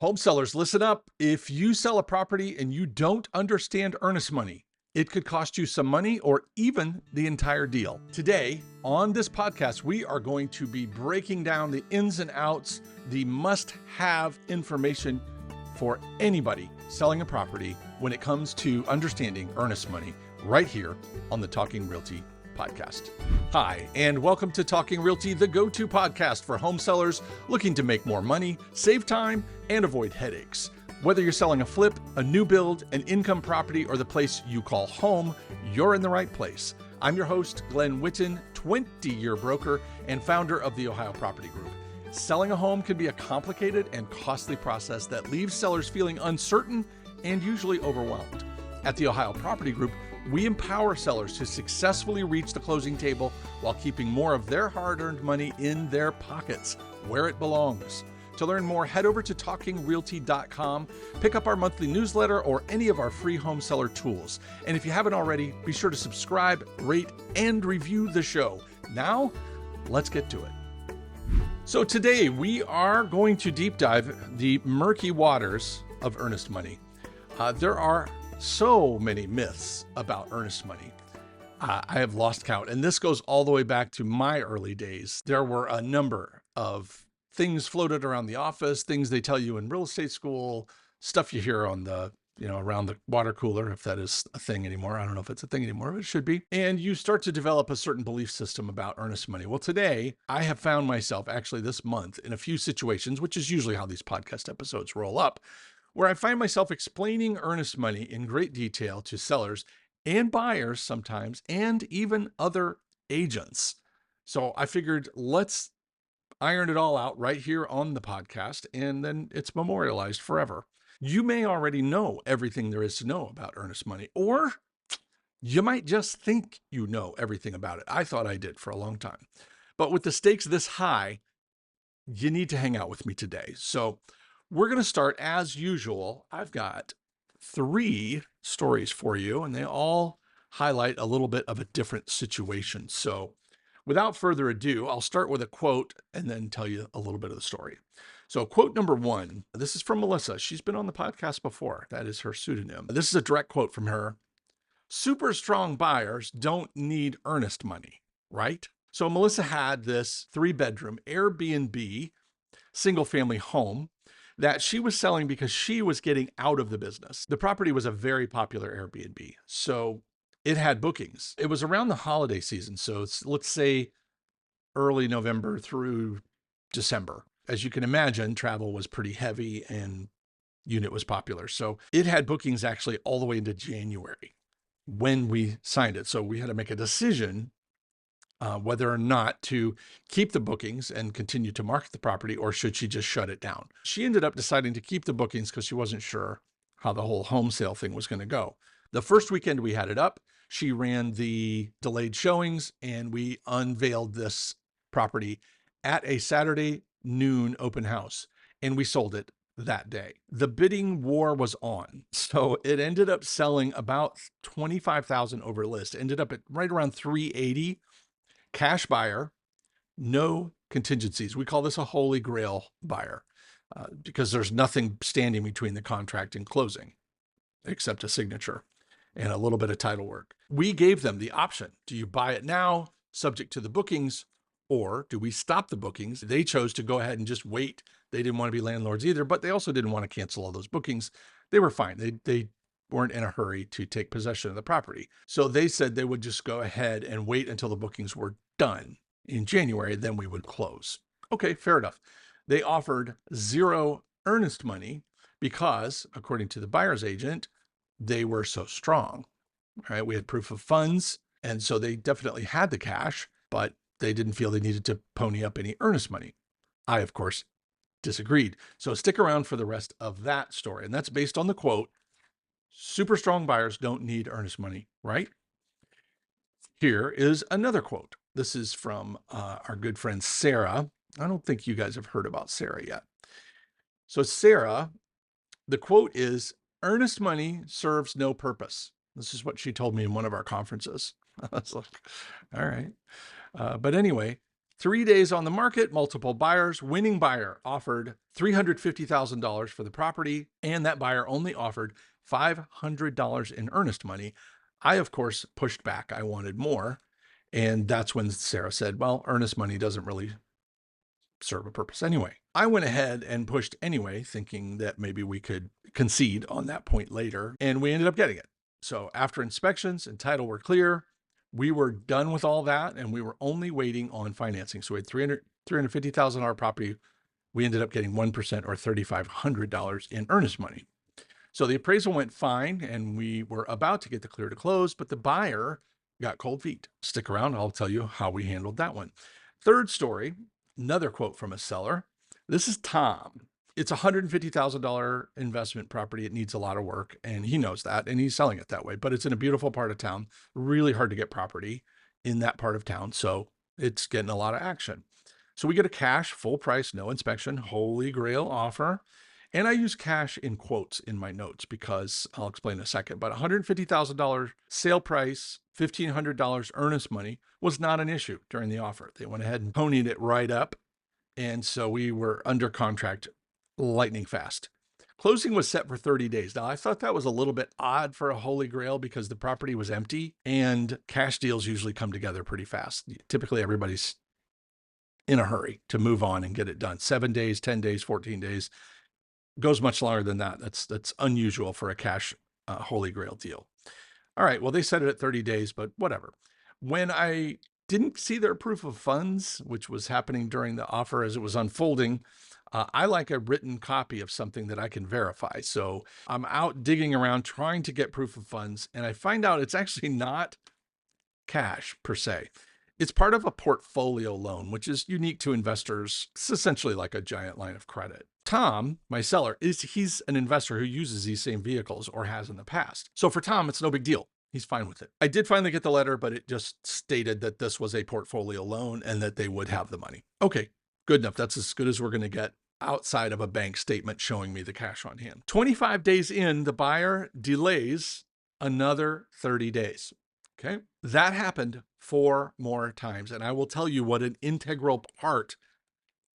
Homesellers, listen up. If you sell a property and you don't understand earnest money, it could cost you some money or even the entire deal. Today, on this podcast, we are going to be breaking down the ins and outs, the must-have information for anybody selling a property when it comes to understanding earnest money right here on the Talking Realty Podcast. Hi, and welcome to Talking Realty, the go-to podcast for home sellers looking to make more money, save time, and avoid headaches. Whether you're selling a flip, a new build, an income property, or the place you call home, you're in the right place. I'm your host, Glen Whitten, 20-year broker and founder of the Ohio Property Group. Selling a home can be a complicated and costly process that leaves sellers feeling uncertain and usually overwhelmed. At the Ohio Property Group, we empower sellers to successfully reach the closing table while keeping more of their hard-earned money in their pockets, where it belongs. To learn more, head over to talkingrealty.com, pick up our monthly newsletter or any of our free home seller tools. And if you haven't already, be sure to subscribe, rate, and review the show. Now, let's get to it. So today we are going to deep dive the murky waters of earnest money. There are so many myths about earnest money. I have lost count, and this goes all the way back to my early days. There were a number of things floated around the office, things they tell you in real estate school, stuff you hear on the, around the water cooler, if that is a thing anymore. I don't know if it's a thing anymore, but it should be. And you start to develop a certain belief system about earnest money. Well, today I have found myself actually this month in a few situations, which is usually how these podcast episodes roll up, where I find myself explaining earnest money in great detail to sellers and buyers sometimes, and even other agents. So I figured let's iron it all out right here on the podcast, and then it's memorialized forever. You may already know everything there is to know about earnest money, or you might just think you know everything about it. I thought I did for a long time. But with the stakes this high, you need to hang out with me today. So we're going to start as usual. I've got 3 stories for you, and they all highlight a little bit of a different situation. So without further ado, I'll start with a quote and then tell you a little bit of the story. So quote number 1, this is from Melissa. She's been on the podcast before. That is her pseudonym. This is a direct quote from her. Super strong buyers don't need earnest money, right? So Melissa had this 3-bedroom Airbnb single family home that she was selling because she was getting out of the business. The property was a very popular Airbnb, so it had bookings. It was around the holiday season, so let's say early November through December. As you can imagine, travel was pretty heavy and unit was popular. So it had bookings actually all the way into January when we signed it. So we had to make a decision whether or not to keep the bookings and continue to market the property, or should she just shut it down. She ended up deciding to keep the bookings because she wasn't sure how the whole home sale thing was going to go. The first weekend we had it up, she ran the delayed showings, and we unveiled this property at a Saturday noon open house, and we sold it that day. The bidding war was on. So it ended up selling about $25,000 over list, ended up at right around $380,000. Cash buyer, no contingencies. We call this a holy grail buyer because there's nothing standing between the contract and closing except a signature and a little bit of title work. We gave them the option. Do you buy it now, subject to the bookings, or do we stop the bookings? They chose to go ahead and just wait. They didn't want to be landlords either, but they also didn't want to cancel all those bookings. They were fine. They weren't in a hurry to take possession of the property. So they said they would just go ahead and wait until the bookings were done in January, then we would close. Okay, fair enough. They offered 0 earnest money because, according to the buyer's agent, they were so strong, right? We had proof of funds, and so they definitely had the cash, but they didn't feel they needed to pony up any earnest money. I, of course, disagreed. So stick around for the rest of that story. And that's based on the quote, super strong buyers don't need earnest money, right? Here is another quote. This is from our good friend Sarah. I don't think you guys have heard about Sarah yet. So Sarah, the quote is, earnest money serves no purpose. This is what she told me in one of our conferences. I was like, all right. But anyway, 3 days on the market, multiple buyers. Winning buyer offered $350,000 for the property, and that buyer only offered $500 in earnest money. I, of course, pushed back. I wanted more. And that's when Sarah said, well, earnest money doesn't really serve a purpose anyway. I went ahead and pushed anyway, thinking that maybe we could concede on that point later, and we ended up getting it. So after inspections and title were clear, we were done with all that, and we were only waiting on financing. So we had $350,000 property. We ended up getting 1% or $3,500 in earnest money. So the appraisal went fine, and we were about to get the clear to close, but the buyer got cold feet. Stick around. I'll tell you how we handled that one. Third story, another quote from a seller. This is Tom. It's a $150,000 investment property. It needs a lot of work, and he knows that, and he's selling it that way. But it's in a beautiful part of town. Really hard to get property in that part of town, so it's getting a lot of action. So we get a cash, full price, no inspection, holy grail offer. And I use cash in quotes in my notes because I'll explain in a second. But $150,000 sale price, $1,500 earnest money was not an issue during the offer. They went ahead and ponied it right up. And so we were under contract lightning fast. Closing was set for 30 days. Now, I thought that was a little bit odd for a holy grail because the property was empty and cash deals usually come together pretty fast. Typically, everybody's in a hurry to move on and get it done. 7 days, 10 days, 14 days. Goes much longer than that. That's unusual for a cash holy grail deal. All right, well, they set it at 30 days, but whatever. When I didn't see their proof of funds, which was happening during the offer as it was unfolding, I like a written copy of something that I can verify. So I'm out digging around trying to get proof of funds, and I find out it's actually not cash per se. It's part of a portfolio loan, which is unique to investors. It's essentially like a giant line of credit. Tom, my seller, he's an investor who uses these same vehicles or has in the past. So for Tom, it's no big deal. He's fine with it. I did finally get the letter, but it just stated that this was a portfolio loan and that they would have the money. Okay, good enough. That's as good as we're going to get outside of a bank statement showing me the cash on hand. 25 days in, the buyer delays another 30 days. Okay, that happened 4 more times. And I will tell you what an integral part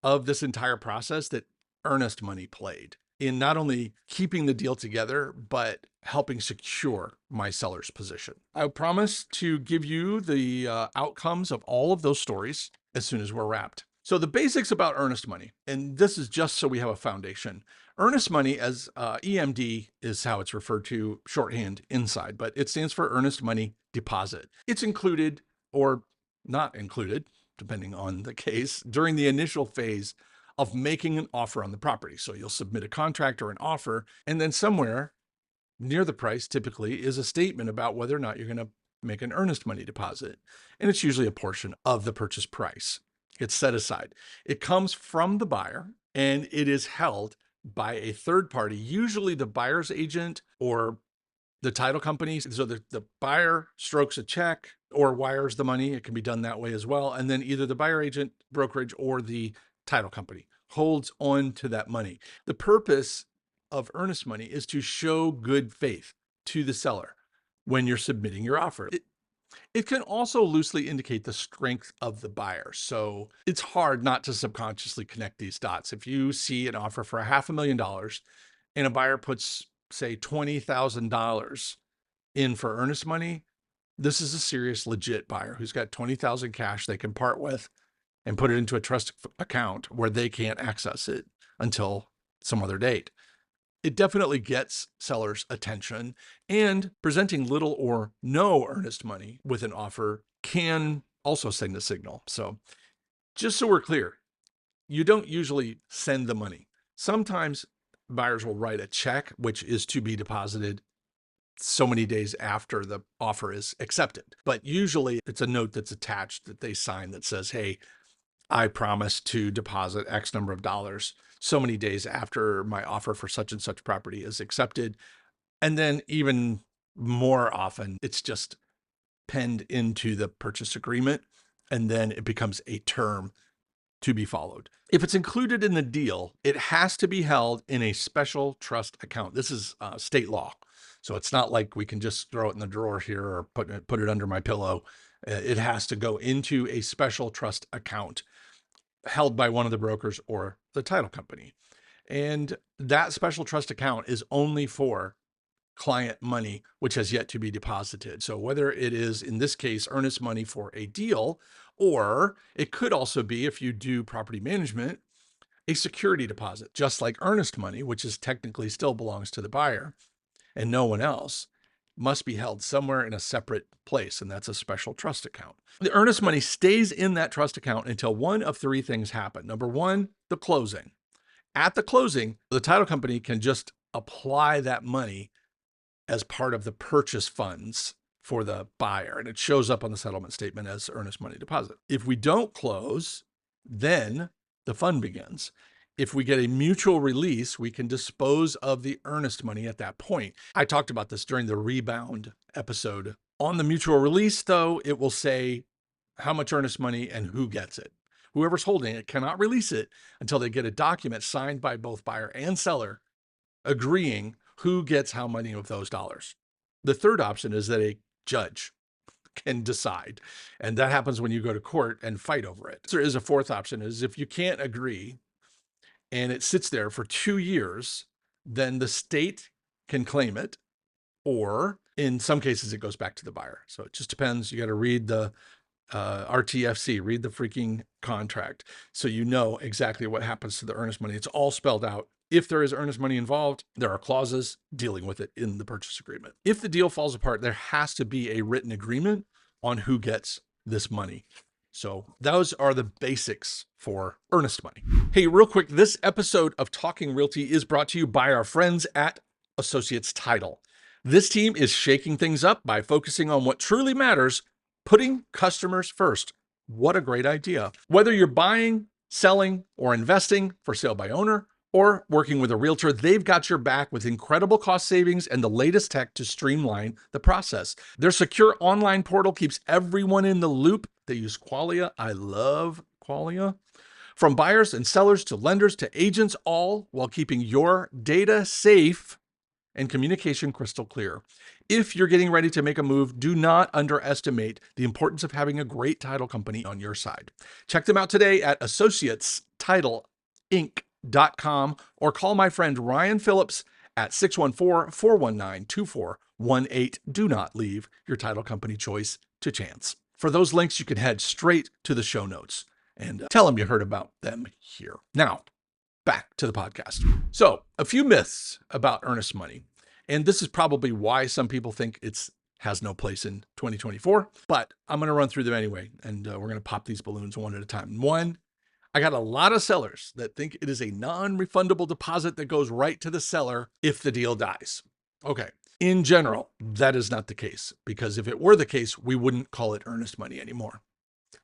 of this entire process that earnest money played in not only keeping the deal together, but helping secure my seller's position. I promise to give you the outcomes of all of those stories as soon as we're wrapped. So the basics about earnest money, and this is just so we have a foundation. Earnest money, as EMD is how it's referred to shorthand inside, but it stands for earnest money deposit. It's included or not included, depending on the case, during the initial phase of making an offer on the property. So you'll submit a contract or an offer, and then somewhere near the price typically is a statement about whether or not you're going to make an earnest money deposit. And it's usually a portion of the purchase price. It's set aside. It comes from the buyer and it is held by a third party, usually the buyer's agent or the title company. So the buyer strokes a check or wires the money. It can be done that way as well. And then either the buyer agent, brokerage, or the title company holds on to that money. The purpose of earnest money is to show good faith to the seller when you're submitting your offer. It can also loosely indicate the strength of the buyer. So it's hard not to subconsciously connect these dots. If you see an offer for $500,000 and a buyer puts, say, $20,000 in for earnest money, this is a serious, legit buyer who's got $20,000 cash they can part with and put it into a trust account where they can't access it until some other date. It definitely gets sellers' attention, and presenting little or no earnest money with an offer can also send a signal. So just so we're clear, you don't usually send the money. Sometimes buyers will write a check, which is to be deposited so many days after the offer is accepted. But usually it's a note that's attached that they sign that says, hey, I promise to deposit X number of dollars so many days after my offer for such and such property is accepted. And then even more often, it's just penned into the purchase agreement, and then it becomes a term to be followed. If it's included in the deal, it has to be held in a special trust account. This is state law. So it's not like we can just throw it in the drawer here or put it under my pillow. It has to go into a special trust account. held by one of the brokers or the title company. And that special trust account is only for client money, which has yet to be deposited. So whether it is, in this case, earnest money for a deal, or it could also be, if you do property management, a security deposit, just like earnest money, which is technically still belongs to the buyer and no one else, must be held somewhere in a separate place, and that's a special trust account. The earnest money stays in that trust account until one of three things happen. Number one, the closing. At the closing, the title company can just apply that money as part of the purchase funds for the buyer, and it shows up on the settlement statement as earnest money deposit. If we don't close, then the fund begins. If we get a mutual release, we can dispose of the earnest money at that point. I talked about this during the rebound episode. On the mutual release, though, it will say how much earnest money and who gets it. Whoever's holding it cannot release it until they get a document signed by both buyer and seller agreeing who gets how many of those dollars. The third option is that a judge can decide, and that happens when you go to court and fight over it. There is a fourth option, is if you can't agree and it sits there for 2 years, then the state can claim it, or in some cases it goes back to the buyer. So it just depends. You got to read the RTFC, read the freaking contract, so you know exactly what happens to the earnest money. It's all spelled out. If there is earnest money involved, there are clauses dealing with it in the purchase agreement. If the deal falls apart, there has to be a written agreement on who gets this money. So those are the basics for earnest money. Hey, real quick, this episode of Talking Realty is brought to you by our friends at Associates Title. This team is shaking things up by focusing on what truly matters, putting customers first. What a great idea. Whether you're buying, selling, or investing for sale by owner, or working with a realtor, they've got your back with incredible cost savings and the latest tech to streamline the process. Their secure online portal keeps everyone in the loop. They use Qualia. I love Qualia. From buyers and sellers to lenders to agents, all while keeping your data safe and communication crystal clear. If you're getting ready to make a move, do not underestimate the importance of having a great title company on your side. Check them out today at associatestittleinc.com or call my friend Ryan Phillips at 614-419-2418. Do not leave your title company choice to chance. For those links, you can head straight to the show notes and tell them you heard about them here. Now, back to the podcast. So, a few myths about earnest money. And this is probably why some people think it has no place in 2024, but I'm going to run through them anyway, and we're going to pop these balloons one at a time. One, I got a lot of sellers that think it is a non-refundable deposit that goes right to the seller if the deal dies. Okay. In general, that is not the case, because if it were the case, we wouldn't call it earnest money anymore.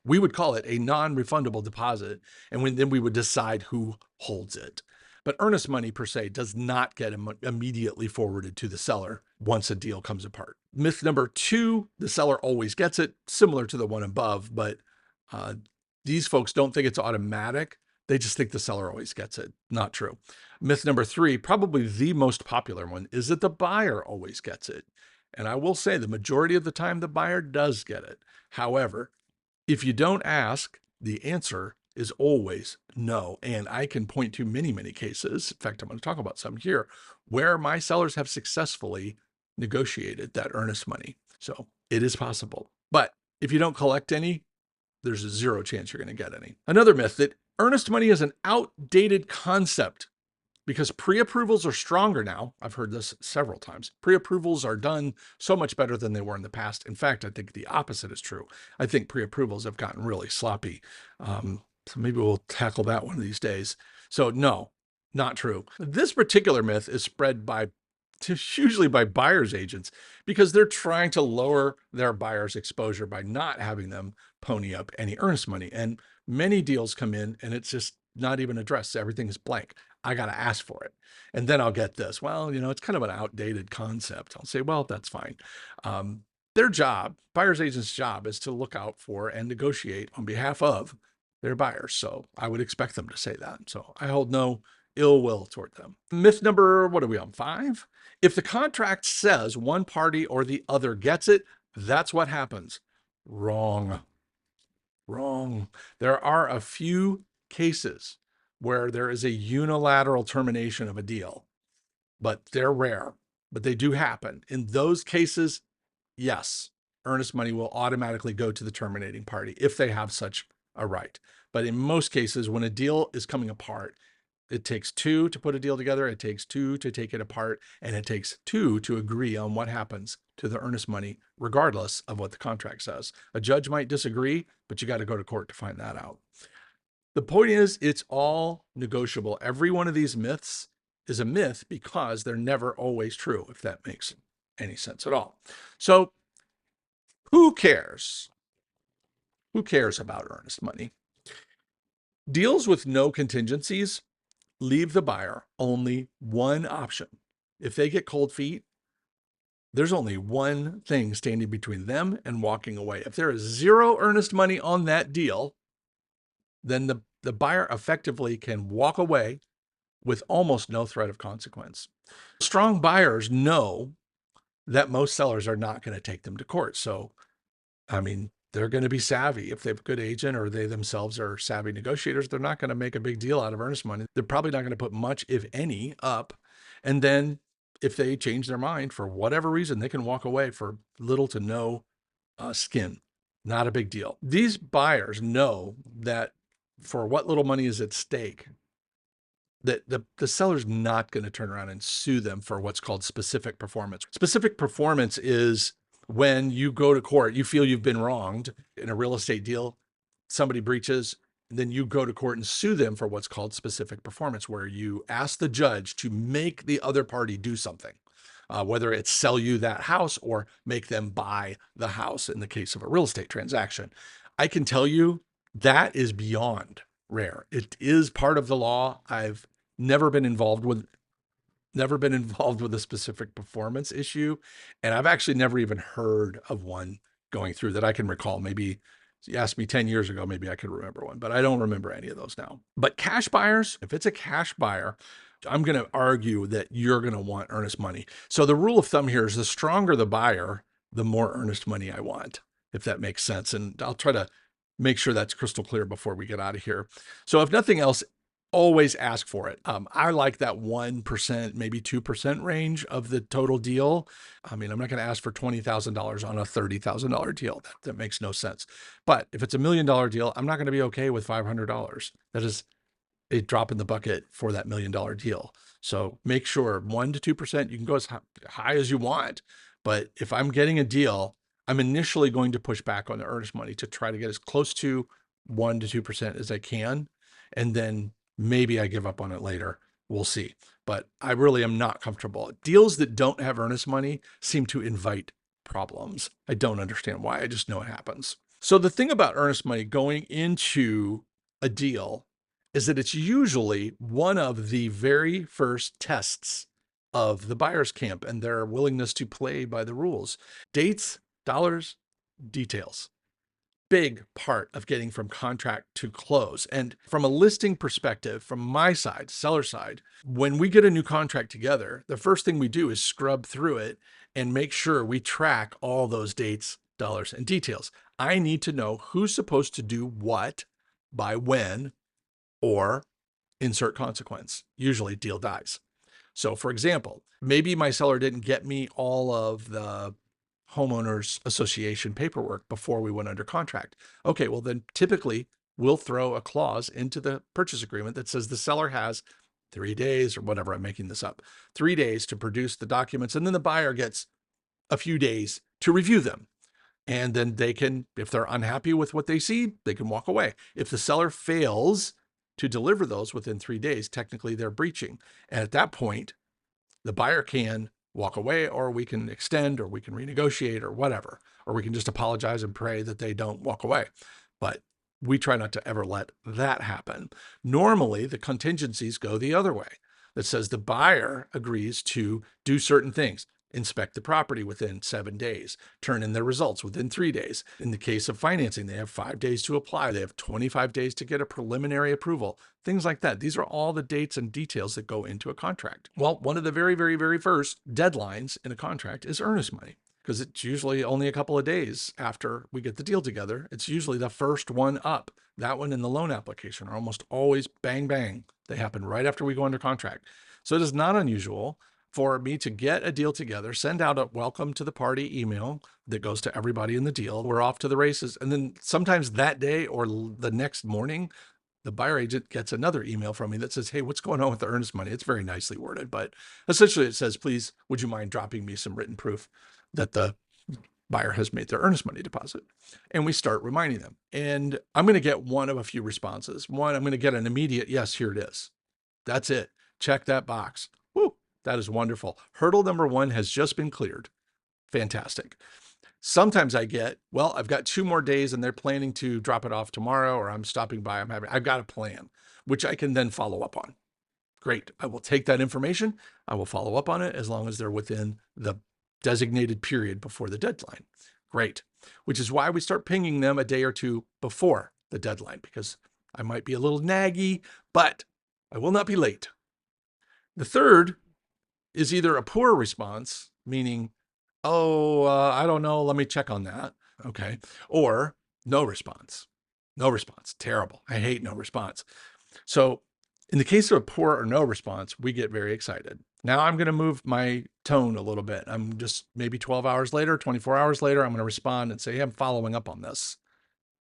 We would call it a non-refundable deposit, and then we would decide who holds it. But earnest money per se does not get immediately forwarded to the seller once a deal comes apart. Myth number two, the seller always gets it, similar to the one above, but these folks don't think it's automatic. They just think the seller always gets it. Not true. Myth number three, probably the most popular one, is that the buyer always gets it. And I will say the majority of the time the buyer does get it. However, if you don't ask, the answer is always no. And I can point to many, many cases, in fact, I'm going to talk about some here, where my sellers have successfully negotiated that earnest money. So it is possible. But if you don't collect any, there's a zero chance you're going to get any. Another myth, that earnest money is an outdated concept because pre-approvals are stronger now. I've heard this several times. Pre-approvals are done so much better than they were in the past. In fact, I think the opposite is true. I think pre-approvals have gotten really sloppy. So maybe we'll tackle that one of these days. So no, not true. This particular myth is spread usually by buyer's agents because they're trying to lower their buyer's exposure by not having them pony up any earnest money. And many deals come in and it's just not even addressed. Everything is blank. I got to ask for it. And then I'll get this. Well, it's kind of an outdated concept. I'll say, well, that's fine. Their job, buyer's agent's job, is to look out for and negotiate on behalf of their buyers. So I would expect them to say that. So I hold no ill will toward them. Myth number, what are we on, 5? If the contract says one party or the other gets it, that's what happens. Wrong. There are a few cases where there is a unilateral termination of a deal, but they're rare, but they do happen. In those cases, yes, earnest money will automatically go to the terminating party if they have such a right. But in most cases, when a deal is coming apart, it takes two to put a deal together, it takes two to take it apart, and it takes two to agree on what happens to the earnest money, regardless of what the contract says. A judge might disagree, but you got to go to court to find that out. The point is, it's all negotiable. Every one of these myths is a myth because they're never always true, if that makes any sense at all. So who cares? Who cares about earnest money? Deals with no contingencies leave the buyer only one option. If they get cold feet, there's only one thing standing between them and walking away. If there is zero earnest money on that deal, then the buyer effectively can walk away with almost no threat of consequence. Strong buyers know that most sellers are not going to take them to court. So, I mean, they're going to be savvy. If they have a good agent or they themselves are savvy negotiators, they're not going to make a big deal out of earnest money. They're probably not going to put much, if any, up. And then if they change their mind for whatever reason, they can walk away for little to no skin. Not a big deal. These buyers know that for what little money is at stake, that the seller's not going to turn around and sue them for what's called specific performance. Specific performance is when you go to court, you feel you've been wronged in a real estate deal, somebody breaches, and then you go to court and sue them for what's called specific performance, where you ask the judge to make the other party do something, whether it's sell you that house or make them buy the house in the case of a real estate transaction. I can tell you that is beyond rare. It is part of the law. I've never been involved with a specific performance issue. And I've actually never even heard of one going through that I can recall. Maybe you asked me 10 years ago, maybe I could remember one, but I don't remember any of those now. But cash buyers, if it's a cash buyer, I'm going to argue that you're going to want earnest money. So the rule of thumb here is the stronger the buyer, the more earnest money I want, if that makes sense. And I'll try to make sure that's crystal clear before we get out of here. So if nothing else, always ask for it. I like that 1%, maybe 2% range of the total deal. I mean, I'm not going to ask for $20,000 on a $30,000 deal. That makes no sense. But if it's $1 million deal, I'm not going to be okay with $500. That is a drop in the bucket for that $1 million deal. So make sure 1 to 2%, you can go as high as you want. But if I'm getting a deal, I'm initially going to push back on the earnest money to try to get as close to 1 to 2% as I can. And then maybe I give up on it later. We'll see. But I really am not comfortable. Deals that don't have earnest money seem to invite problems. I don't understand why. I just know it happens. So the thing about earnest money going into a deal is that it's usually one of the very first tests of the buyer's camp and their willingness to play by the rules. Dates, dollars, details. Big part of getting from contract to close. And from a listing perspective, from my side, seller side, when we get a new contract together, the first thing we do is scrub through it and make sure we track all those dates, dollars, and details. I need to know who's supposed to do what, by when, or insert consequence. Usually deal dies. So for example, maybe my seller didn't get me all of the homeowners association paperwork before we went under contract. Okay, well then typically we'll throw a clause into the purchase agreement that says the seller has 3 days or whatever, I'm making this up, 3 days to produce the documents. And then the buyer gets a few days to review them. And then they can, if they're unhappy with what they see, they can walk away. If the seller fails to deliver those within 3 days, technically they're breaching. And at that point, the buyer can walk away, or we can extend, or we can renegotiate, or whatever, or we can just apologize and pray that they don't walk away. But we try not to ever let that happen. Normally, the contingencies go the other way. That says the buyer agrees to do certain things. Inspect the property within 7 days, turn in their results within 3 days. In the case of financing, they have 5 days to apply. They have 25 days to get a preliminary approval, things like that. These are all the dates and details that go into a contract. Well, one of the very, very, very first deadlines in a contract is earnest money. because it's usually only a couple of days after we get the deal together. It's usually the first one up. That one and the loan application are almost always bang, bang. They happen right after we go under contract. So it is not unusual for me to get a deal together, send out a welcome to the party email that goes to everybody in the deal. We're off to the races. And then sometimes that day or the next morning, the buyer agent gets another email from me that says, hey, what's going on with the earnest money? It's very nicely worded, but essentially it says, please, would you mind dropping me some written proof that the buyer has made their earnest money deposit? And we start reminding them. And I'm going to get one of a few responses. One, I'm going to get an immediate, yes, here it is. That's it. Check that box. Woo, that is wonderful. Hurdle number one has just been cleared. Fantastic. Sometimes I get, well, I've got 2 more days and they're planning to drop it off tomorrow, or I'm stopping by, I've got a plan, which I can then follow up on. Great. I will take that information. I will follow up on it as long as they're within the designated period before the deadline. Great. Which is why we start pinging them a day or two before the deadline, because I might be a little naggy, but I will not be late. The third is either a poor response, meaning, I don't know, let me check on that. Okay. Or no response. No response. Terrible. I hate no response. So in the case of a poor or no response, we get very excited. Now I'm going to move my tone a little bit. I'm just maybe 12 hours later, 24 hours later, I'm going to respond and say, hey, I'm following up on this.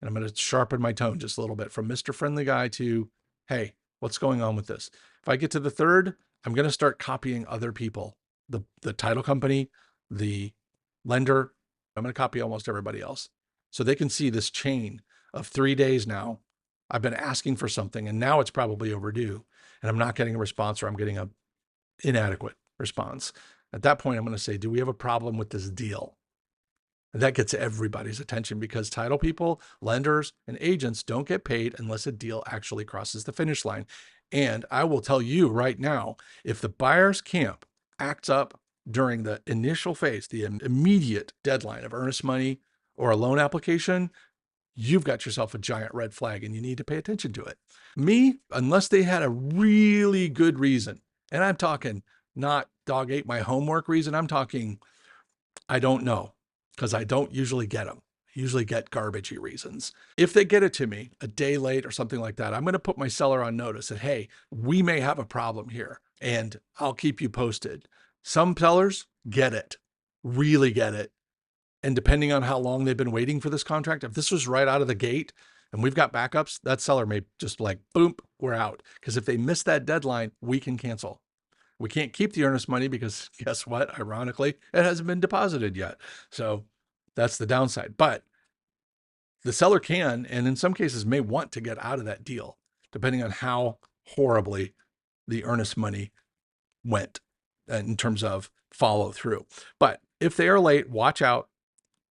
And I'm going to sharpen my tone just a little bit from Mr. Friendly Guy to, hey, what's going on with this? If I get to the third, I'm going to start copying other people, the title company, the lender. I'm going to copy almost everybody else so they can see this chain of 3 days now. I've been asking for something and now it's probably overdue and I'm not getting a response, or I'm getting a inadequate response. At that point, I'm going to say, do we have a problem with this deal? And that gets everybody's attention, because title people, lenders, and agents don't get paid unless a deal actually crosses the finish line. And I will tell you right now, if the buyer's camp acts up during the initial phase, the immediate deadline of earnest money or a loan application, you've got yourself a giant red flag and you need to pay attention to it. Me, unless they had a really good reason, and I'm talking not dog ate my homework reason, I'm talking I don't know, because I don't usually get them. I usually get garbagey reasons. If they get it to me a day late or something like that, I'm going to put my seller on notice that, hey, we may have a problem here and I'll keep you posted. Some sellers get it, really get it. And depending on how long they've been waiting for this contract, if this was right out of the gate and we've got backups, that seller may just like, boom, we're out. Because if they miss that deadline, we can cancel. We can't keep the earnest money because guess what? Ironically, it hasn't been deposited yet. So that's the downside. But the seller can, and in some cases may want to get out of that deal, depending on how horribly the earnest money went in terms of follow through. But if they are late, watch out,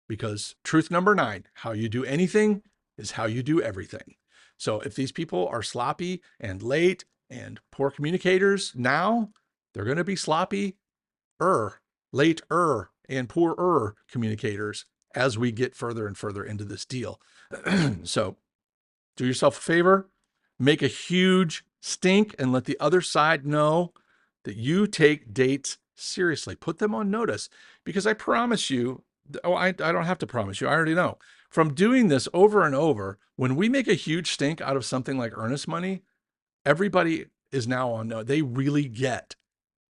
because truth number 9, how you do anything is how you do everything. So if these people are sloppy and late and poor communicators now, they're going to be sloppy, later, and poorer communicators as we get further and further into this deal. So do yourself a favor, make a huge stink and let the other side know that you take dates seriously. Put them on notice, because I promise you, I don't have to promise you, I already know. From doing this over and over, when we make a huge stink out of something like earnest money, everybody is now on note. They really get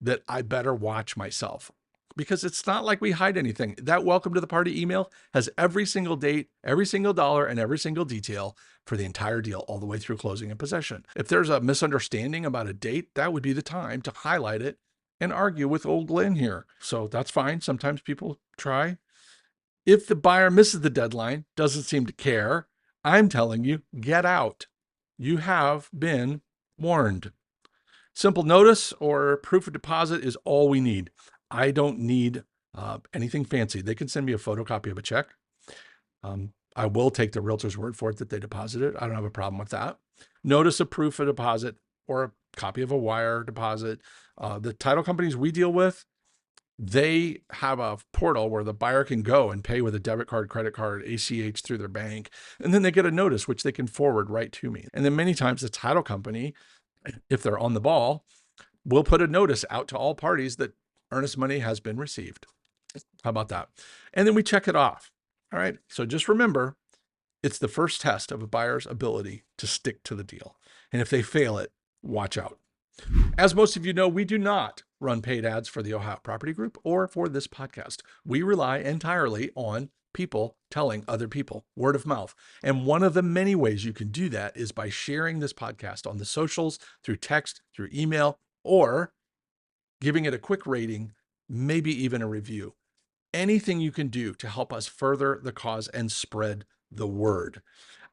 that I better watch myself, because it's not like we hide anything. That welcome to the party email has every single date, every single dollar, and every single detail for the entire deal, all the way through closing and possession. If there's a misunderstanding about a date, that would be the time to highlight it and argue with old Glen here. So that's fine. Sometimes people try. If the buyer misses the deadline, doesn't seem to care, I'm telling you, get out. You have been warned. Simple notice or proof of deposit is all we need. I don't need anything fancy. They can send me a photocopy of a check. I will take the realtor's word for it that they deposited. I don't have a problem with that. Notice of proof of deposit or a copy of a wire deposit. The title companies we deal with, they have a portal where the buyer can go and pay with a debit card, credit card, ACH through their bank. And then they get a notice, which they can forward right to me. And then many times the title company, if they're on the ball, will put a notice out to all parties that earnest money has been received. How about that? And then we check it off. All right. So just remember, it's the first test of a buyer's ability to stick to the deal. And if they fail it, watch out. As most of you know, we do not run paid ads for the Ohio Property Group or for this podcast. We rely entirely on people telling other people, word of mouth. And one of the many ways you can do that is by sharing this podcast on the socials, through text, through email, or giving it a quick rating, maybe even a review. Anything you can do to help us further the cause and spread the word.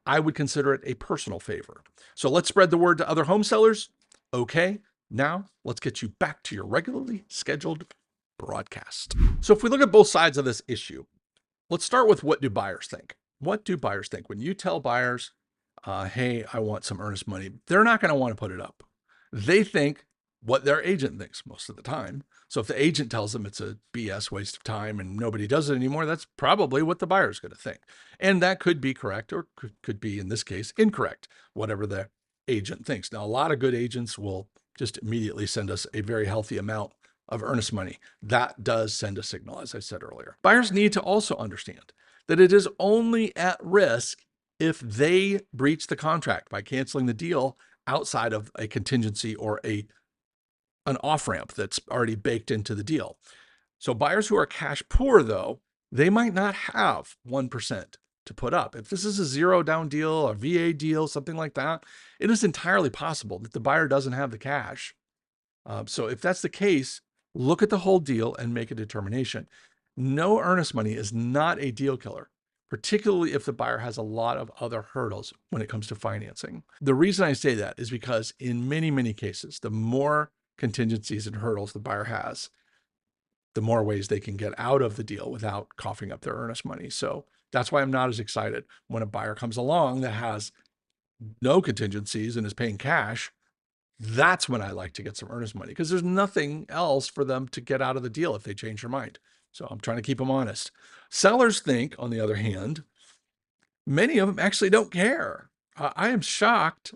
I would consider it a personal favor. So let's spread the word to other home sellers. Okay, now let's get you back to your regularly scheduled broadcast. So if we look at both sides of this issue, let's start with, what do buyers think? What do buyers think? When you tell buyers, hey, I want some earnest money, they're not going to want to put it up. They think what their agent thinks most of the time. So if the agent tells them it's a BS waste of time and nobody does it anymore, that's probably what the buyer's going to think. And that could be correct, or could be, in this case, incorrect, whatever the agent thinks. Now, a lot of good agents will just immediately send us a very healthy amount of earnest money. That does send a signal, as I said earlier. Buyers need to also understand that it is only at risk if they breach the contract by canceling the deal outside of a contingency or an off-ramp that's already baked into the deal. So buyers who are cash poor, though, they might not have 1% to put up. If this is a zero down deal, a VA deal, something like that, it is entirely possible that the buyer doesn't have the cash. So if that's the case, look at the whole deal and make a determination. No earnest money is not a deal killer, particularly if the buyer has a lot of other hurdles when it comes to financing. The reason I say that is because in many, many cases, the more contingencies and hurdles the buyer has, the more ways they can get out of the deal without coughing up their earnest money. So that's why I'm not as excited when a buyer comes along that has no contingencies and is paying cash. That's when I like to get some earnest money, because there's nothing else for them to get out of the deal if they change their mind. So I'm trying to keep them honest. Sellers think, on the other hand, many of them actually don't care. I am shocked.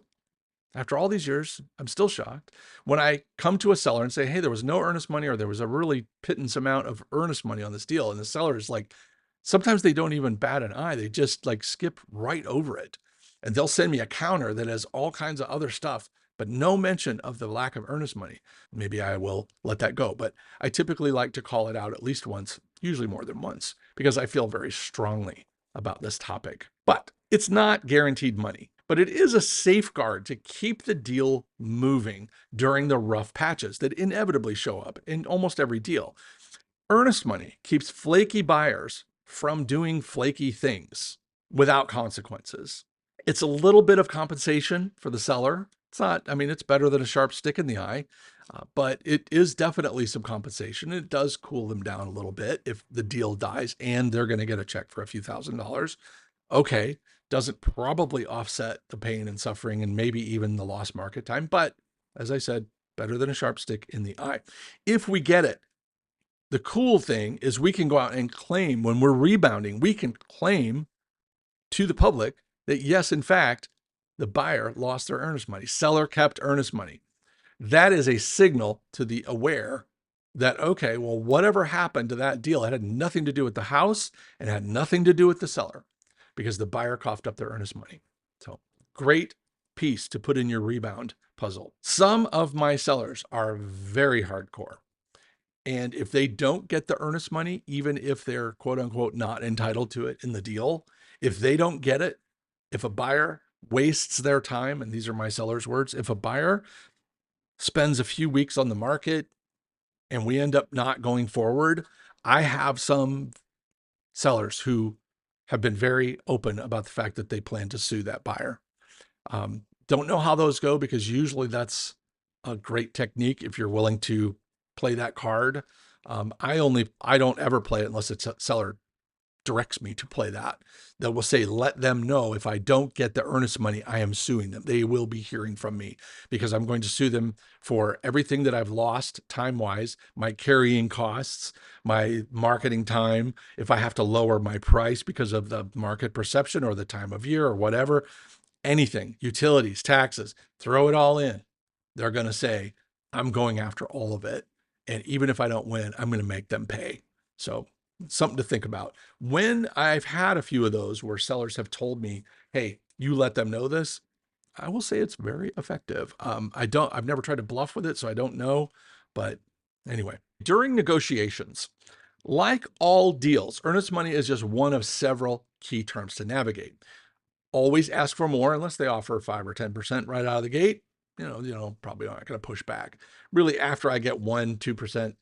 After all these years, I'm still shocked when I come to a seller and say, hey, there was no earnest money, or there was a really pittance amount of earnest money on this deal. And the seller is like, sometimes they don't even bat an eye. They just like skip right over it. And they'll send me a counter that has all kinds of other stuff, but no mention of the lack of earnest money. Maybe I will let that go, but I typically like to call it out at least once, usually more than once, because I feel very strongly about this topic. But it's not guaranteed money, but it is a safeguard to keep the deal moving during the rough patches that inevitably show up in almost every deal. Earnest money keeps flaky buyers from doing flaky things without consequences. It's a little bit of compensation for the seller. It's not, I mean, it's better than a sharp stick in the eye, but it is definitely some compensation. It does cool them down a little bit if the deal dies and they're going to get a check for a few $1,000s. Okay, doesn't probably offset the pain and suffering and maybe even the lost market time, but as I said, better than a sharp stick in the eye. If we get it, the cool thing is we can go out and claim when we're rebounding, we can claim to the public that yes, in fact, the buyer lost their earnest money. Seller kept earnest money. That is a signal to the aware that, okay, well, whatever happened to that deal, it had nothing to do with the house and had nothing to do with the seller, because the buyer coughed up their earnest money. So great piece to put in your rebound puzzle. Some of my sellers are very hardcore. And if they don't get the earnest money, even if they're quote unquote not entitled to it in the deal, if they don't get it, if a buyer wastes their time, and these are my seller's words, if a buyer spends a few weeks on the market and we end up not going forward, I have some sellers who have been very open about the fact that they plan to sue that buyer. Don't know how those go, because usually that's a great technique if you're willing to play that card. I don't ever play it unless it's a seller directs me to play that. That will say, let them know if I don't get the earnest money, I am suing them. They will be hearing from me, because I'm going to sue them for everything that I've lost time-wise, my carrying costs, my marketing time, if I have to lower my price because of the market perception or the time of year or whatever, anything, utilities, taxes, throw it all in. They're going to say, I'm going after all of it. And even if I don't win, I'm going to make them pay. So something to think about. When I've had a few of those where sellers have told me, hey, you let them know this, I will say it's very effective. I've never tried to bluff with it, so I don't know. But anyway, during negotiations, like all deals, earnest money is just one of several key terms to navigate. Always ask for more unless they offer 5 or 10% right out of the gate. Probably not going to push back. Really, after I get 1, 2%,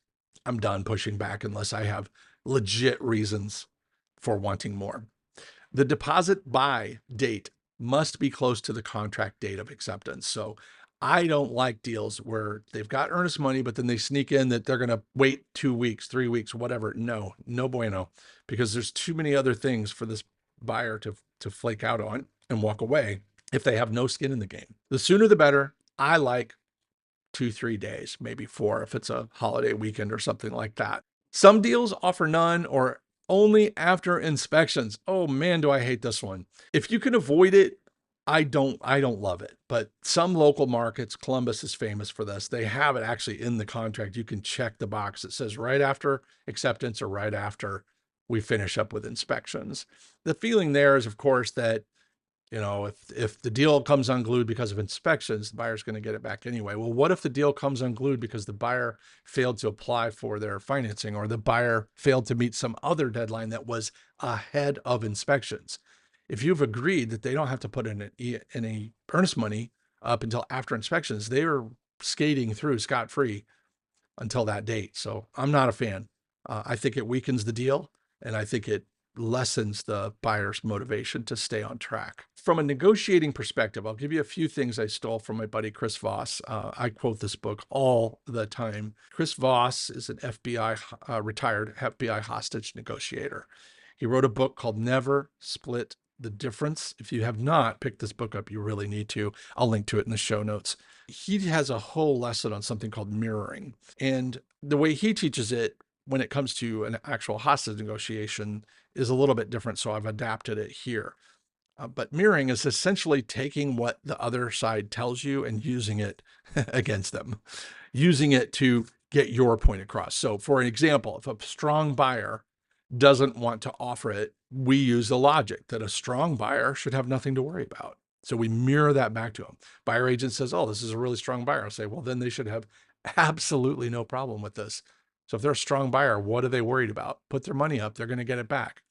I'm done pushing back unless I have legit reasons for wanting more. The deposit buy date must be close to the contract date of acceptance. So I don't like deals where they've got earnest money, but then they sneak in that they're going to wait 2 weeks, 3 weeks, whatever. No, no bueno, because there's too many other things for this buyer to flake out on and walk away if they have no skin in the game. The sooner the better. I like 2, 3 days, maybe 4 if it's a holiday weekend or something like that. Some deals offer none or only after inspections. Oh man, do I hate this one. If you can avoid it, I don't love it. But some local markets, Columbus is famous for this. They have it actually in the contract. You can check the box. It says right after acceptance or right after we finish up with inspections. The feeling there is, of course, that if the deal comes unglued because of inspections, the buyer's going to get it back anyway. Well, what if the deal comes unglued because the buyer failed to apply for their financing, or the buyer failed to meet some other deadline that was ahead of inspections? If you've agreed that they don't have to put in any earnest money up until after inspections, they are skating through scot-free until that date. So I'm not a fan. I think it weakens the deal, and I think it lessens the buyer's motivation to stay on track. From a negotiating perspective, I'll give you a few things I stole from my buddy Chris Voss. I quote this book all the time. Chris Voss is an retired FBI hostage negotiator. He wrote a book called Never Split the Difference. If you have not picked this book up, you really need to. I'll link to it in the show notes. He has a whole lesson on something called mirroring. And the way he teaches it when it comes to an actual hostage negotiation is a little bit different. So I've adapted it here. But mirroring is essentially taking what the other side tells you and using it against them, using it to get your point across. So for an example, if a strong buyer doesn't want to offer it, we use the logic that a strong buyer should have nothing to worry about. So we mirror that back to them. Buyer agent says, oh, this is a really strong buyer. I'll say, well, then they should have absolutely no problem with this. So if they're a strong buyer, what are they worried about? Put their money up, they're going to get it back.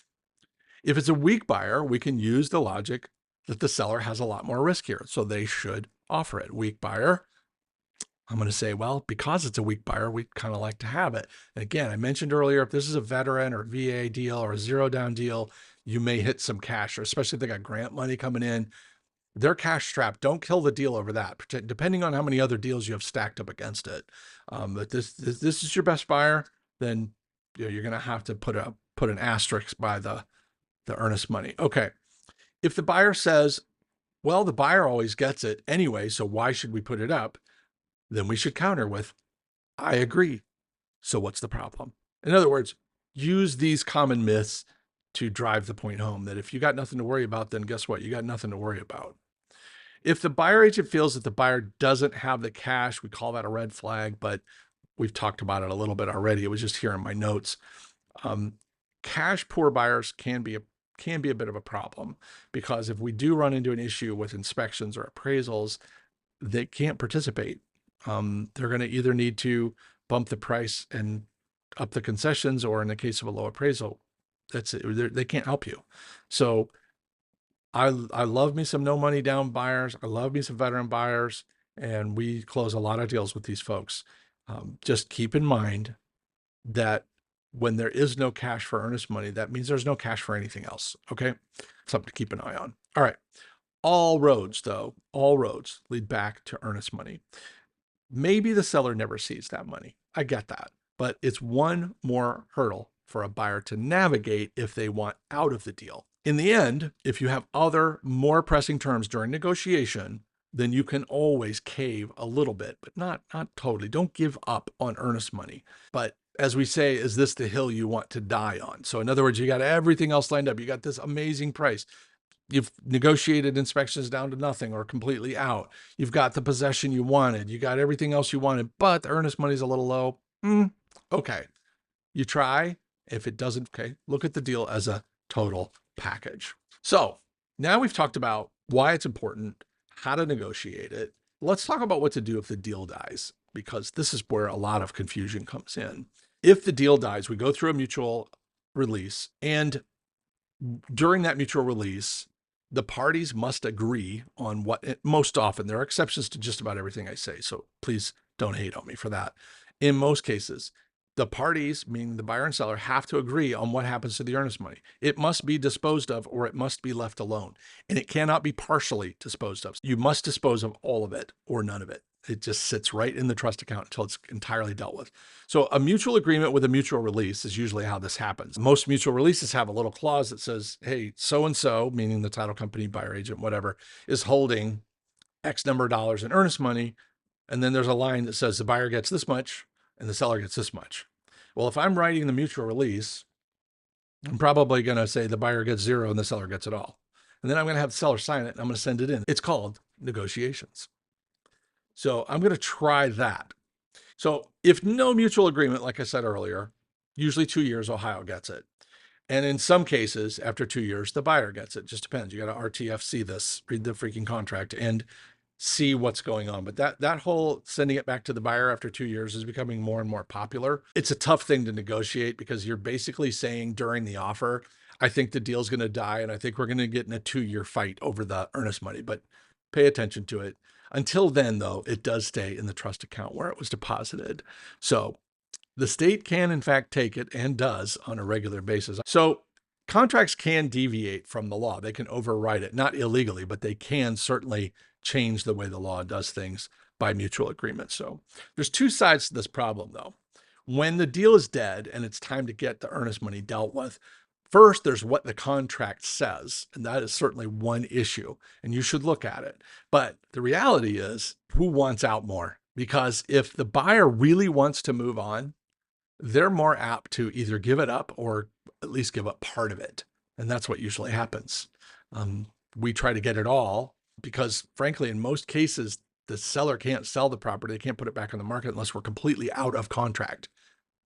If it's a weak buyer, we can use the logic that the seller has a lot more risk here. So they should offer it. Weak buyer, I'm going to say, well, because it's a weak buyer, we kind of like to have it. And again, I mentioned earlier, if this is a veteran or VA deal or a zero down deal, you may hit some cash, or especially if they got grant money coming in, they're cash strapped. Don't kill the deal over that, depending on how many other deals you have stacked up against it. But this is your best buyer, then you're going to have to put an asterisk by the earnest money. Okay. If the buyer says, well, the buyer always gets it anyway, so why should we put it up? Then we should counter with, I agree. So what's the problem? In other words, use these common myths to drive the point home that if you got nothing to worry about, then guess what? You got nothing to worry about. If the buyer agent feels that the buyer doesn't have the cash, we call that a red flag, but we've talked about it a little bit already. It was just here in my notes. Cash poor buyers can be a bit of a problem, because if we do run into an issue with inspections or appraisals, they can't participate. They're going to either need to bump the price and up the concessions, or in the case of a low appraisal, that's it. They can't help you. So I love me some no money down buyers. I love me some veteran buyers, and we close a lot of deals with these folks. Just keep in mind that when there is no cash for earnest money, that means there's no cash for anything else. Okay. Something to keep an eye on. All right. All roads lead back to earnest money. Maybe the seller never sees that money. I get that, but it's one more hurdle for a buyer to navigate if they want out of the deal. In the end, if you have other more pressing terms during negotiation, then you can always cave a little bit, but not totally. Don't give up on earnest money. But as we say, is this the hill you want to die on? So in other words, you got everything else lined up. You got this amazing price. You've negotiated inspections down to nothing or completely out. You've got the possession you wanted. You got everything else you wanted, but the earnest money's a little low. Okay. You try, If it doesn't, okay, look at the deal as a total package. So now we've talked about why it's important, how to negotiate it. Let's talk about what to do if the deal dies, because this is where a lot of confusion comes in. If the deal dies, we go through a mutual release, and during that mutual release, the parties must agree on what, most often, there are exceptions to just about everything I say, so please don't hate on me for that. In most cases, the parties, meaning the buyer and seller, have to agree on what happens to the earnest money. It must be disposed of or it must be left alone. And it cannot be partially disposed of. You must dispose of all of it or none of it. It just sits right in the trust account until it's entirely dealt with. So a mutual agreement with a mutual release is usually how this happens. Most mutual releases have a little clause that says, hey, so-and-so, meaning the title company, buyer agent, whatever, is holding X number of dollars in earnest money. And then there's a line that says the buyer gets this much and the seller gets this much. Well, if I'm writing the mutual release, I'm probably going to say the buyer gets zero and the seller gets it all. And then I'm going to have the seller sign it and I'm going to send it in. It's called negotiations. So I'm going to try that. So if no mutual agreement, like I said earlier, usually 2 years, Ohio gets it. And in some cases, after 2 years, the buyer gets it. Just depends. You got to RTFC this, read the freaking contract and see what's going on. But that whole sending it back to the buyer after 2 years is becoming more and more popular. It's a tough thing to negotiate because you're basically saying during the offer, I think the deal's going to die and I think we're going to get in a 2-year fight over the earnest money, but pay attention to it. Until then, though, it does stay in the trust account where it was deposited. So the state can, in fact, take it and does on a regular basis. So contracts can deviate from the law. They can override it, not illegally, but they can certainly change the way the law does things by mutual agreement. So there's two sides to this problem, though. When the deal is dead and it's time to get the earnest money dealt with, first, there's what the contract says, and that is certainly one issue, and you should look at it. But the reality is, who wants out more? Because if the buyer really wants to move on, they're more apt to either give it up or at least give up part of it. And that's what usually happens. We try to get it all because, frankly, in most cases, the seller can't sell the property. They can't put it back on the market unless we're completely out of contract.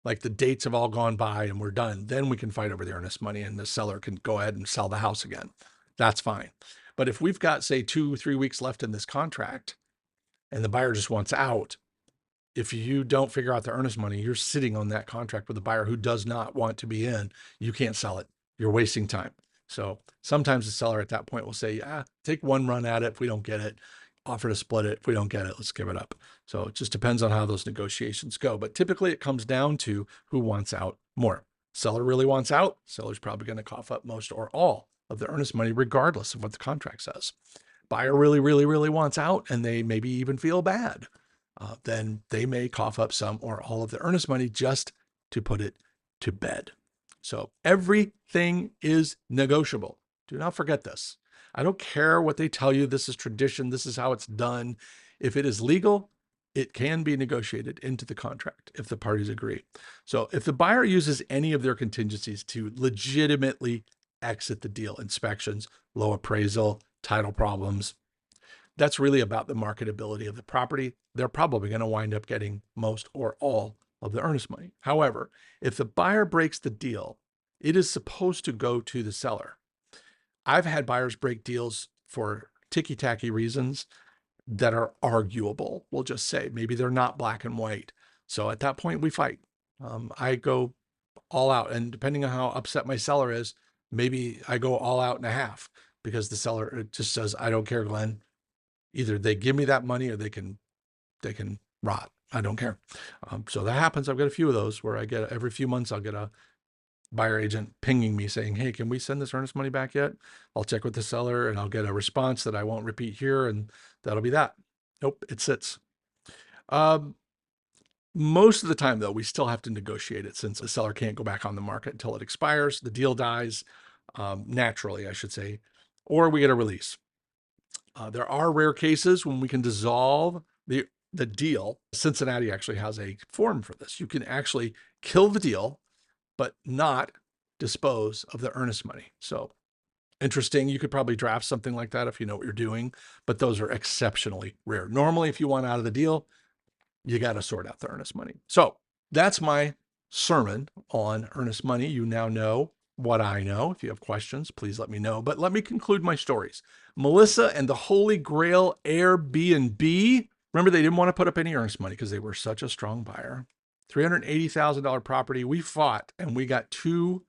Like the dates have all gone by and we're done. Then we can fight over the earnest money and the seller can go ahead and sell the house again. That's fine. But if we've got, say, 2-3 weeks left in this contract and the buyer just wants out, if you don't figure out the earnest money, you're sitting on that contract with a buyer who does not want to be in. You can't sell it. You're wasting time. So sometimes the seller at that point will say, take one run at it. If we don't get it, offer to split it. If we don't get it, let's give it up. So it just depends on how those negotiations go. But typically it comes down to who wants out more. Seller really wants out. Seller's probably going to cough up most or all of the earnest money, regardless of what the contract says. Buyer really, really, really wants out, and they maybe even feel bad. Then they may cough up some or all of the earnest money just to put it to bed. So everything is negotiable. Do not forget this. I don't care what they tell you. This is tradition. This is how it's done. If it is legal, it can be negotiated into the contract if the parties agree. So if the buyer uses any of their contingencies to legitimately exit the deal, inspections, low appraisal, title problems, that's really about the marketability of the property. They're probably going to wind up getting most or all of the earnest money. However, if the buyer breaks the deal, it is supposed to go to the seller. I've had buyers break deals for ticky-tacky reasons that are arguable. We'll just say maybe they're not black and white. So at that point, we fight. I go all out. And depending on how upset my seller is, maybe I go all out and a half because the seller just says, I don't care, Glenn. Either they give me that money or they can rot. I don't care. So that happens. I've got a few of those where I get every few months, I'll get a buyer agent pinging me saying, hey, can we send this earnest money back yet? I'll check with the seller and I'll get a response that I won't repeat here. And that'll be that. Nope, it sits. Most of the time, though, we still have to negotiate it since the seller can't go back on the market until it expires. The deal dies naturally, I should say, or we get a release. There are rare cases when we can dissolve the deal. Cincinnati actually has a form for this. You can actually kill the deal, but not dispose of the earnest money. So interesting. You could probably draft something like that if you know what you're doing, but those are exceptionally rare. Normally, if you want out of the deal, you got to sort out the earnest money. So that's my sermon on earnest money. You now know what I know. If you have questions, please let me know. But let me conclude my stories. Melissa and the Holy Grail Airbnb. Remember, they didn't want to put up any earnest money because they were such a strong buyer. $380,000 property. We fought and we got 2%,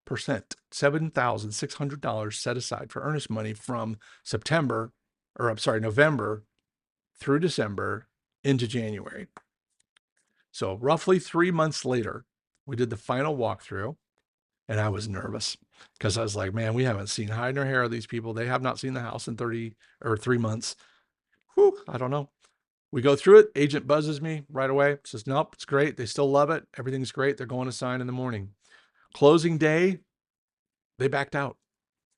$7,600 set aside for earnest money from November through December into January. So roughly 3 months later, we did the final walkthrough, and I was nervous because I was like, man, we haven't seen hide nor hair of these people. They have not seen the house in 3 months. Whew, I don't know. We go through it. Agent buzzes me right away. Says, nope, it's great. They still love it. Everything's great. They're going to sign in the morning. Closing day, they backed out.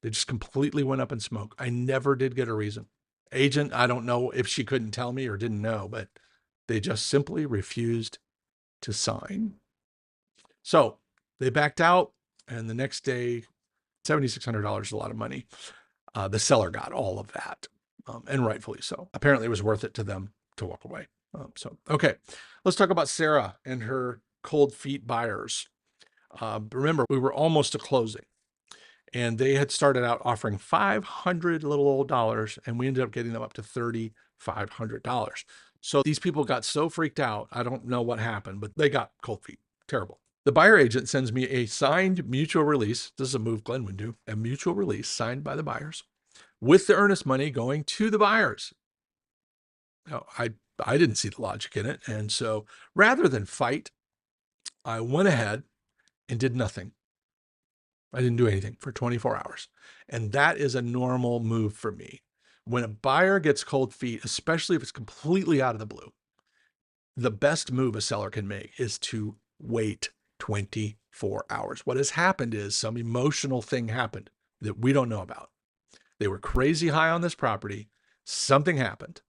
They just completely went up in smoke. I never did get a reason. Agent, I don't know if she couldn't tell me or didn't know, but they just simply refused to sign. So they backed out, and the next day, $7,600 is a lot of money. The seller got all of that, and rightfully so. Apparently, it was worth it to them to walk away. Okay, let's talk about Sarah and her cold feet buyers. Remember, we were almost to closing, and they had started out offering $500 little old dollars, and we ended up getting them up to $3,500. So these people got so freaked out. I don't know what happened, but they got cold feet. Terrible. The buyer agent sends me a signed mutual release. This is a move Glen would do. A mutual release signed by the buyers with the earnest money going to the buyers. Now, I didn't see the logic in it. And so rather than fight, I went ahead and did nothing. I didn't do anything for 24 hours. And that is a normal move for me. When a buyer gets cold feet, especially if it's completely out of the blue, the best move a seller can make is to wait 24 hours. What has happened is some emotional thing happened that we don't know about. They were crazy high on this property. Something happened.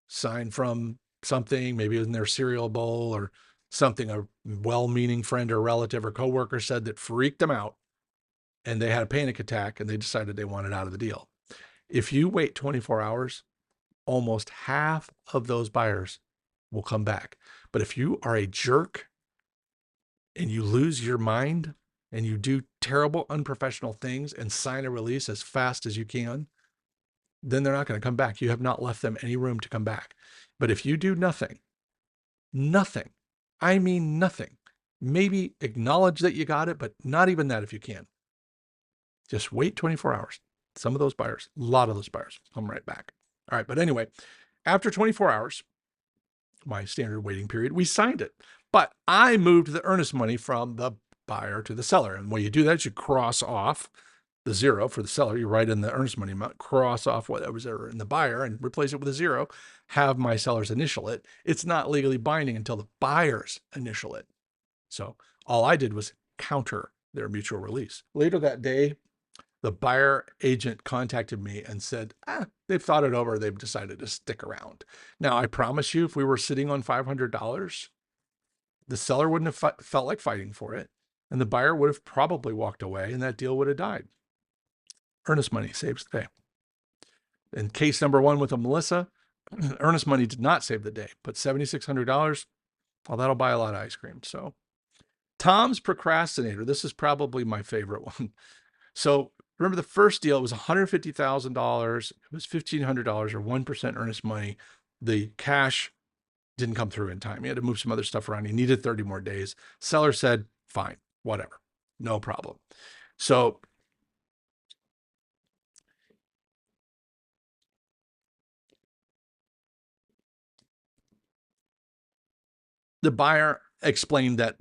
Sign from something, maybe it was in their cereal bowl or something a well-meaning friend or relative or coworker said that freaked them out. And they had a panic attack and they decided they wanted out of the deal. If you wait 24 hours, almost half of those buyers will come back. But if you are a jerk and you lose your mind and you do terrible, unprofessional things and sign a release as fast as you can, then they're not going to come back. You have not left them any room to come back. But if you do nothing, I mean nothing, maybe acknowledge that you got it, but not even that if you can. Just wait 24 hours. Some of those buyers, a lot of those buyers come right back. All right. But anyway, after 24 hours, my standard waiting period, we signed it. But I moved the earnest money from the buyer to the seller. And when you do that, you cross off the zero for the seller. You write in the earnest money amount, cross off whatever's there in the buyer and replace it with a zero, have my sellers initial it. It's not legally binding until the buyers initial it. So all I did was counter their mutual release. Later that day, the buyer agent contacted me and said, they've thought it over. They've decided to stick around. Now, I promise you, if we were sitting on $500, the seller wouldn't have felt like fighting for it. And the buyer would have probably walked away and that deal would have died. Earnest money saves the day. In case number one with a Melissa, earnest money did not save the day, but $7,600, well, that'll buy a lot of ice cream. So Tom's procrastinator. This is probably my favorite one. So remember the first deal, it was $150,000. It was $1,500 or 1% earnest money. The cash didn't come through in time. He had to move some other stuff around. He needed 30 more days. Seller said, fine, whatever, no problem. So the buyer explained that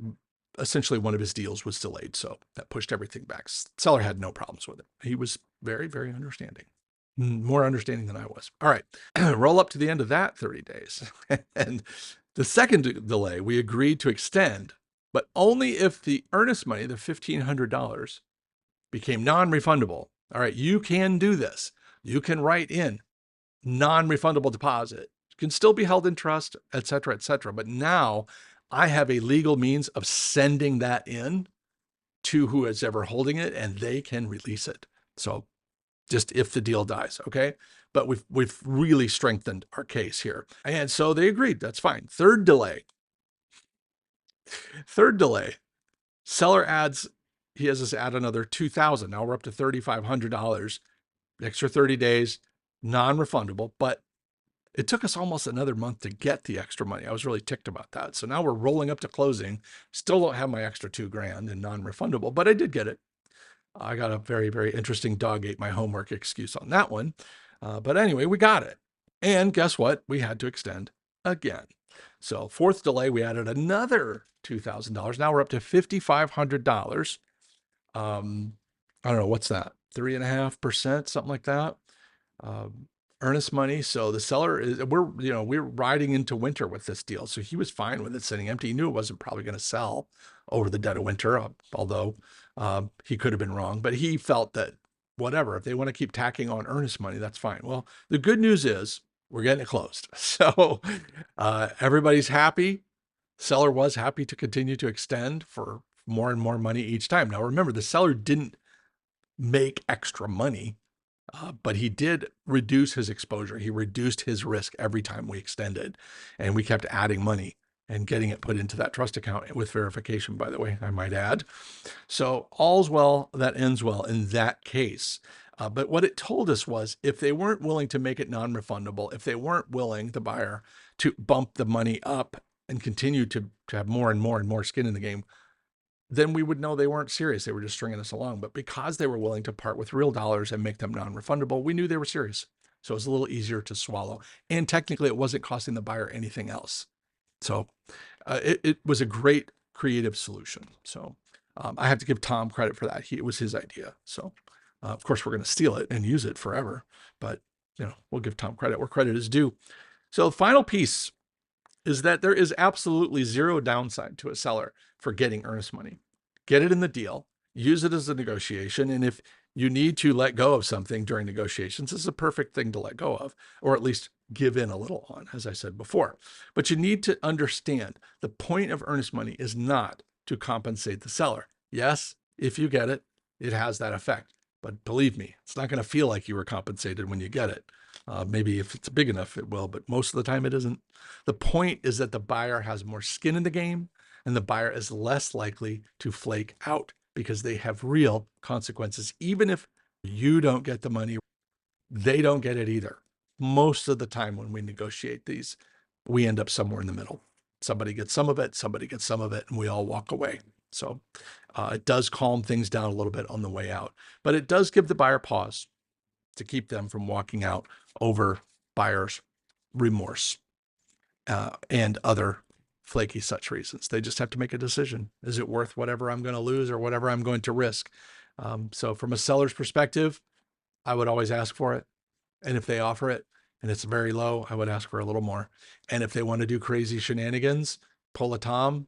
essentially one of his deals was delayed. So that pushed everything back. Seller had no problems with it. He was very, very understanding, more understanding than I was. All right, roll up to the end of that 30 days. And the second delay, we agreed to extend, but only if the earnest money, the $1,500, became non-refundable. All right, you can do this. You can write in non-refundable deposit. It can still be held in trust, et cetera, but now I have a legal means of sending that in to who is ever holding it, and they can release it. So just if the deal dies, okay? But we've really strengthened our case here. And so they agreed, that's fine. Third delay. Seller adds, he has us add another $2,000. Now we're up to $3,500, extra 30 days, non-refundable, but it took us almost another month to get the extra money. I was really ticked about that. So now we're rolling up to closing. Still don't have my extra $2,000 in non-refundable, but I did get it. I got a very, very interesting dog ate my homework excuse on that one. But anyway, we got it. And guess what? We had to extend again. So fourth delay, we added another $2,000. Now we're up to $5,500. I don't know, what's that? 3.5%, something like that. Earnest money. So the seller is, we're riding into winter with this deal. So he was fine with it sitting empty. He knew it wasn't probably going to sell over the dead of winter, although he could have been wrong, but he felt that whatever, if they want to keep tacking on earnest money, that's fine. Well, the good news is we're getting it closed. So everybody's happy. Seller was happy to continue to extend for more and more money each time. Now, remember, the seller didn't make extra money, but he did reduce his exposure. He reduced his risk every time we extended, and we kept adding money and getting it put into that trust account with verification, by the way, I might add. So all's well that ends well in that case. But what it told us was if they weren't willing to make it non-refundable, if they weren't willing, the buyer, to bump the money up and continue to have more and more and more skin in the game, then we would know they weren't serious. They were just stringing us along. But because they were willing to part with real dollars and make them non-refundable, we knew they were serious. So it was a little easier to swallow. And technically, it wasn't costing the buyer anything else. So it was a great creative solution. So I have to give Tom credit for that. It was his idea. So of course, we're going to steal it and use it forever. But we'll give Tom credit where credit is due. So the final piece is that there is absolutely zero downside to a seller for getting earnest money. Get it in the deal, use it as a negotiation. And if you need to let go of something during negotiations, this is a perfect thing to let go of, or at least give in a little on, as I said before. But you need to understand the point of earnest money is not to compensate the seller. Yes, if you get it, it has that effect. But believe me, it's not going to feel like you were compensated when you get it. Maybe if it's big enough, it will, but most of the time it isn't. The point is that the buyer has more skin in the game, and the buyer is less likely to flake out because they have real consequences. Even if you don't get the money, they don't get it either. Most of the time when we negotiate these, we end up somewhere in the middle. Somebody gets some of it, somebody gets some of it, and we all walk away. So it does calm things down a little bit on the way out, but it does give the buyer pause to keep them from walking out over buyer's remorse and other flaky such reasons. They just have to make a decision. Is it worth whatever I'm going to lose or whatever I'm going to risk? So from a seller's perspective, I would always ask for it. And if they offer it and it's very low, I would ask for a little more. And if they want to do crazy shenanigans, pull a Tom,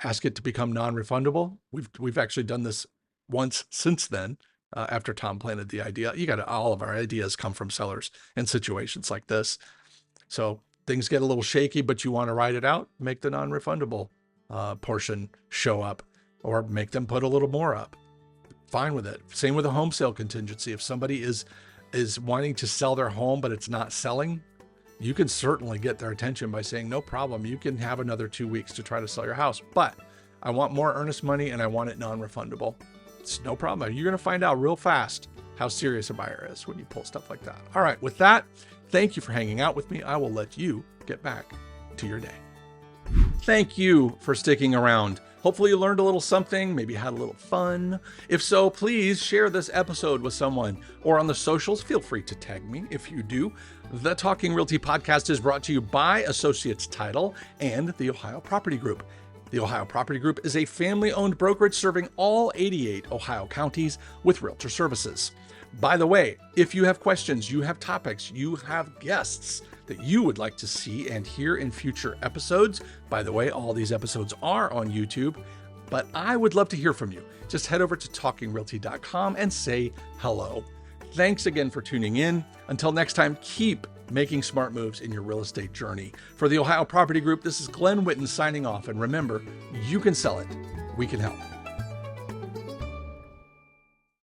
ask it to become non-refundable. We've actually done this once since then. After Tom planted the idea, all of our ideas come from sellers in situations like this. So things get a little shaky, but you want to ride it out, make the non-refundable portion show up, or make them put a little more up. Fine with it. Same with a home sale contingency. If somebody is wanting to sell their home, but it's not selling, you can certainly get their attention by saying, no problem, you can have another 2 weeks to try to sell your house, but I want more earnest money and I want it non-refundable. It's no problem. You're going to find out real fast how serious a buyer is when you pull stuff like that. All right, with that, thank you for hanging out with me. I will let you get back to your day. Thank you for sticking around. Hopefully you learned a little something, maybe had a little fun. If so, please share this episode with someone, or on the socials, feel free to tag me if you do. The Talking Realty Podcast is brought to you by Associates Title and the Ohio Property Group. The Ohio Property Group is a family-owned brokerage serving all 88 Ohio counties with realtor services. By the way, if you have questions, you have topics, you have guests that you would like to see and hear in future episodes, by the way, all these episodes are on YouTube, but I would love to hear from you. Just head over to talkingrealty.com and say hello. Thanks again for tuning in. Until next time, keep making smart moves in your real estate journey. For the Ohio Property Group, this is Glen Whitten signing off. And remember, you can sell it. We can help.